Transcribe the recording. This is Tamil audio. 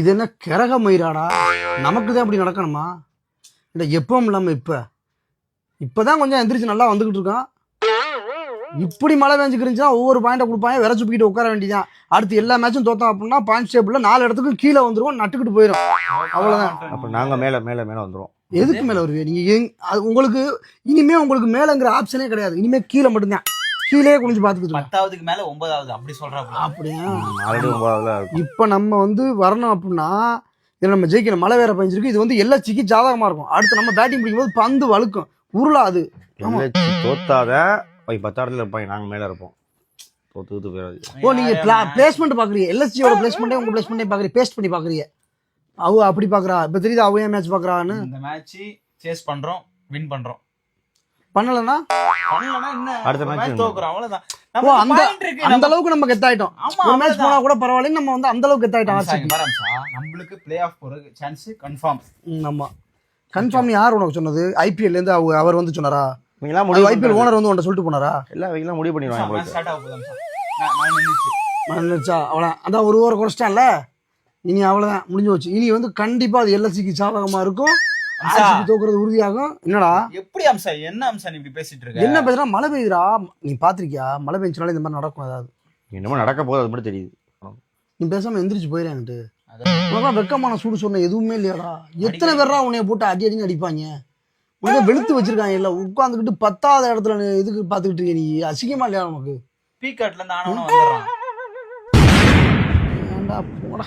இது என்ன கிரக மயிராடா? நமக்கு தான் அப்படி நடக்கணுமா? இல்லை எப்பவும் இல்லாமல் இப்போதான் கொஞ்சம் எந்திரிச்சு நல்லா வந்துக்கிட்டு இருக்கான். இப்படி மழை பெஞ்சுக்கு இருந்துச்சுன்னா ஒவ்வொரு பாயிண்டை கொடுப்பாங்க, விரை சுப்பிக்கிட்டு உட்கார வேண்டியதான். அடுத்து எல்லா மேட்சும் தோத்தோம் அப்படின்னா பாயிண்ட் டேபிளில் 4 இடத்துக்கு கீழே வந்துருவோம், நட்டுக்கிட்டு போயிடும். அவ்வளோதான். அப்போ நாங்கள் மேலே மேலே மேலே வந்துடுவோம். எதுக்கு மேலே வருவீங்க நீங்கள்? அது உங்களுக்கு இனிமே உங்களுக்கு மேலேங்கிற ஆப்ஷனே கிடையாது. இனிமே கீழே மட்டும்தான். கீழே குனிஞ்சு பார்த்துக்கிட்டு 10வது மேலே 9வது அப்படி சொல்கிறாங்க. அப்படியா? ஆல்ரெடி 9வது. இப்போ நம்ம வந்து வரணும் அப்படின்னா இதில் நம்ம ஜெயிக்கணும். மழை வேற பெஞ்சிருக்கு. இது வந்து எல்எச்சிக்கு ஜாதகமாக இருக்கும். அடுத்து நம்ம பேட்டிங் பிடிக்கும்போது பந்து வழுக்கும், உருளாது. தோத்தாத 10 இருப்பாங்க, நாங்கள் மேலே இருப்போம். தோத்து போயிடாது. ஓ, நீங்க பிளேஸ்மெண்ட் பாக்குறீங்க, எல்எஸ்ஜியோட பிளேஸ்மெண்ட்டே உங்க பிளேஸ்மெண்ட்டே பாக்குறீங்க, பேஸ்ட் பண்ணி பாக்குறீங்க. அவ அப்படி பாக்குறா. இப்ப தெரியுது அவ ஏன் மேட்ச் பாக்குறான்னு. இந்த மேட்ச் சேஸ் பண்றோம், வின் பண்றோம். பண்ணலனா என்ன அடுத்த மேட்ச் தோக்குறோம், அவ்வளவுதான். ஓ, அந்த அளவுக்கு நம்ம கெத்தாயிட்டோம். ஒரு மேட்ச் போனா கூட பரவாயில்லை, நம்ம வந்து அந்த அளவுக்கு கெத்தாயிட்டோம். நம்மளுக்கு பிளே ஆஃப் போற சான்ஸ் கன்ஃபார்ம். ஆமா, கன்ஃபார்ம். யார் உனக்கு சொன்னது? ஐபிஎல்ல இருந்து அவர் வந்து சொன்னாரா? ஐபிஎல் ஓனர் வந்து உன்கிட்ட சொல்லிட்டு போனாரா? எல்லாம் முடிவு பண்ணிடுவாங்க. அவ்வளோதான். அதான் ஒரு ஓவர் குறைச்சிட்டான்ல, இனி அவ்வளோதான், முடிஞ்சு போச்சு. இனி வந்து கண்டிப்பா அது எல்எஸ்சிக்கு சாதகமா இருக்கும், தோக்குறது உறுதியாகும். என்னடா எப்படி அம்சா, என்ன அம்சா நீ இப்படி பேசிட்டு இருக்க? என்ன பேசுறா? மழை பெய்யுதுடா. நீ பாத்திருக்கியா? மழை பெஞ்சனால இந்த மாதிரி நடக்கும். ஏதாவது என்னமோ நடக்க போகுது, அது மட்டும் தெரியுது. நீ பேசாம எந்திரிச்சு போயிடான்ட்டு. உனக்கு வெக்கமான சூடு சொன்ன எதுவுமே இல்லையாடா? எத்தனை பேரா உன்னைய போட்டு அடின்னு அடிப்பாங்க? உனக்கு வெளுத்து வச்சிருக்காங்க. இல்ல உட்காந்துக்கிட்டு 10வது இடத்துல இதுக்கு பாத்துக்கிட்டு இருக்க. நீ அசிங்கமா இல்லையா உனக்கு? பீக்காட்ல இருந்து ஆனவன வந்துடுறான். ஏன்டா போடா.